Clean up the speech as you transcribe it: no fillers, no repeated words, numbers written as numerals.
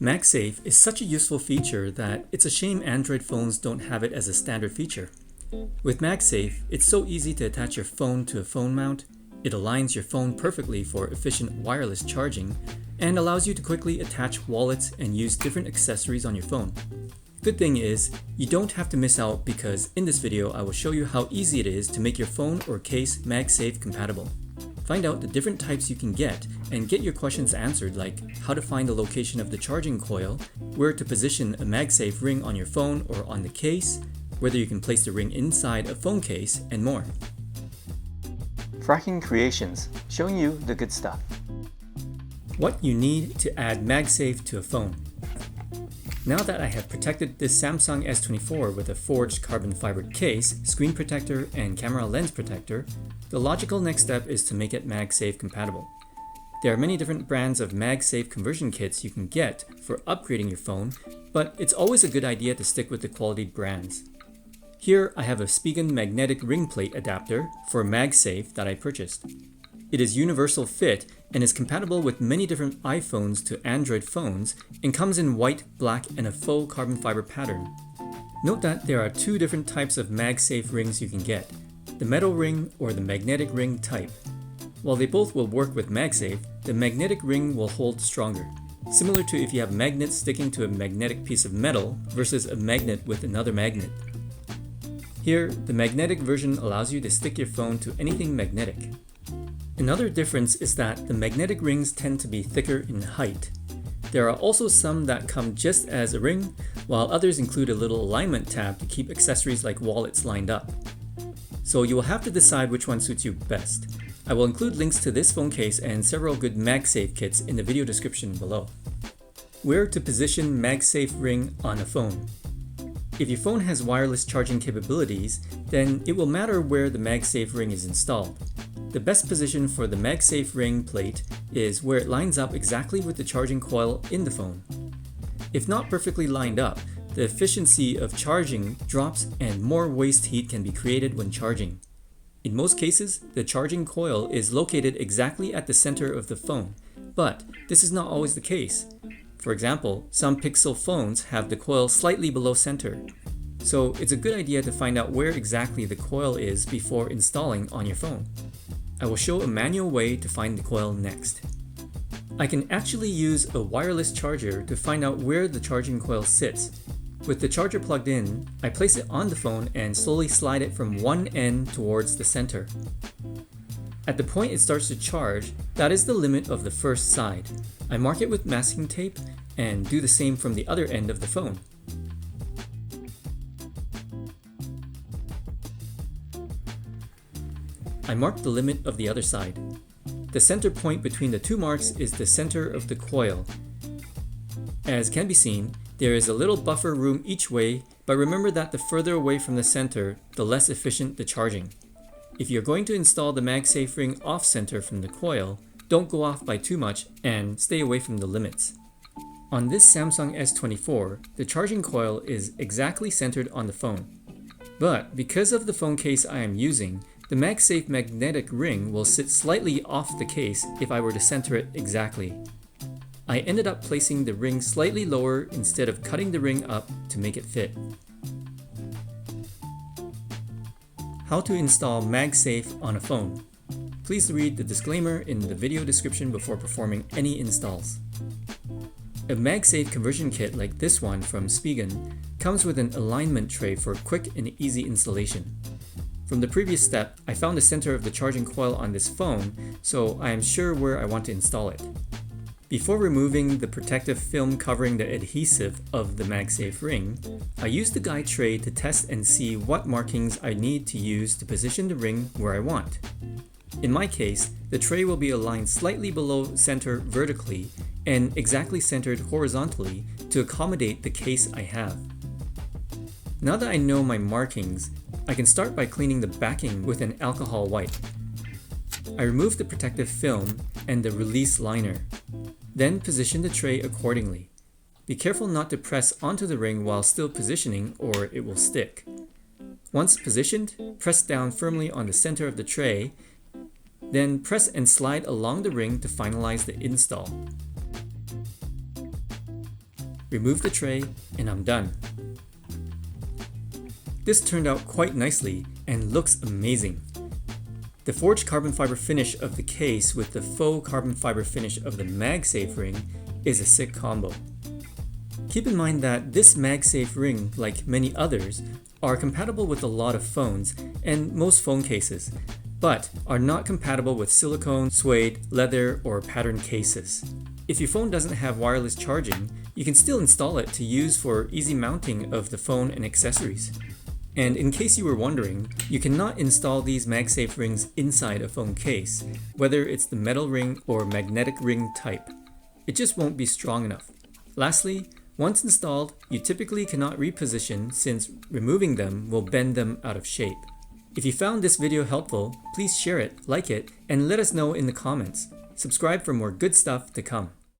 MagSafe is such a useful feature that it's a shame Android phones don't have it as a standard feature. With MagSafe, it's so easy to attach your phone to a phone mount, it aligns your phone perfectly for efficient wireless charging, and allows you to quickly attach wallets and use different accessories on your phone. Good thing is, you don't have to miss out because in this video I will show you how easy it is to make your phone or case MagSafe compatible. Find out the different types you can get and get your questions answered, like how to find the location of the charging coil, where to position a MagSafe ring on your phone or on the case, whether you can place the ring inside a phone case, and more. Frakking Creations, showing you the good stuff. What you need to add MagSafe to a phone. Now that I have protected this Samsung S25 with a forged carbon fiber case, screen protector, and camera lens protector, the logical next step is to make it MagSafe compatible. There are many different brands of MagSafe conversion kits you can get for upgrading your phone, but it's always a good idea to stick with the quality brands. Here I have a Spigen magnetic ring plate adapter for MagSafe that I purchased. It is universal fit and is compatible with many different iPhones to Android phones and comes in white, black, and a faux carbon fiber pattern. Note that there are two different types of MagSafe rings you can get, the metal ring or the magnetic ring type. While they both will work with MagSafe, the magnetic ring will hold stronger, similar to if you have magnets sticking to a magnetic piece of metal versus a magnet with another magnet. Here, the magnetic version allows you to stick your phone to anything magnetic. Another difference is that the magnetic rings tend to be thicker in height. There are also some that come just as a ring, while others include a little alignment tab to keep accessories like wallets lined up. So you will have to decide which one suits you best. I will include links to this phone case and several good MagSafe kits in the video description below. Where to position MagSafe ring on a phone. If your phone has wireless charging capabilities, then it will matter where the MagSafe ring is installed. The best position for the MagSafe ring plate is where it lines up exactly with the charging coil in the phone. If not perfectly lined up, the efficiency of charging drops and more waste heat can be created when charging. In most cases, the charging coil is located exactly at the center of the phone, but this is not always the case. For example, some Pixel phones have the coil slightly below center. So it's a good idea to find out where exactly the coil is before installing on your phone. I will show a manual way to find the coil next. I can actually use a wireless charger to find out where the charging coil sits. With the charger plugged in, I place it on the phone and slowly slide it from one end towards the center. At the point it starts to charge, that is the limit of the first side. I mark it with masking tape and do the same from the other end of the phone. I mark the limit of the other side. The center point between the two marks is the center of the coil. As can be seen, there is a little buffer room each way, but remember that the further away from the center, the less efficient the charging. If you're going to install the MagSafe ring off-center from the coil, don't go off by too much and stay away from the limits. On this Samsung S25, the charging coil is exactly centered on the phone. But because of the phone case I am using, the MagSafe magnetic ring will sit slightly off the case if I were to center it exactly. I ended up placing the ring slightly lower instead of cutting the ring up to make it fit. How to install MagSafe on a phone. Please read the disclaimer in the video description before performing any installs. A MagSafe conversion kit like this one from Spigen comes with an alignment tray for quick and easy installation. From the previous step, I found the center of the charging coil on this phone, so I am sure where I want to install it. Before removing the protective film covering the adhesive of the MagSafe ring, I used the guide tray to test and see what markings I need to use to position the ring where I want. In my case, the tray will be aligned slightly below center vertically and exactly centered horizontally to accommodate the case I have. Now that I know my markings, I can start by cleaning the backing with an alcohol wipe. I remove the protective film and the release liner. Then position the tray accordingly. Be careful not to press onto the ring while still positioning or it will stick. Once positioned, press down firmly on the center of the tray, then press and slide along the ring to finalize the install. remove the tray, and I'm done. This turned out quite nicely and looks amazing. The forged carbon fiber finish of the case with the faux carbon fiber finish of the MagSafe ring is a sick combo. Keep in mind that this MagSafe ring, like many others, are compatible with a lot of phones and most phone cases, but are not compatible with silicone, suede, leather, or pattern cases. If your phone doesn't have wireless charging, you can still install it to use for easy mounting of the phone and accessories. And in case you were wondering, you cannot install these MagSafe rings inside a phone case, whether it's the metal ring or magnetic ring type. It just won't be strong enough. Lastly, once installed, you typically cannot reposition since removing them will bend them out of shape. If you found this video helpful, please share it, like it, and let us know in the comments. Subscribe for more good stuff to come.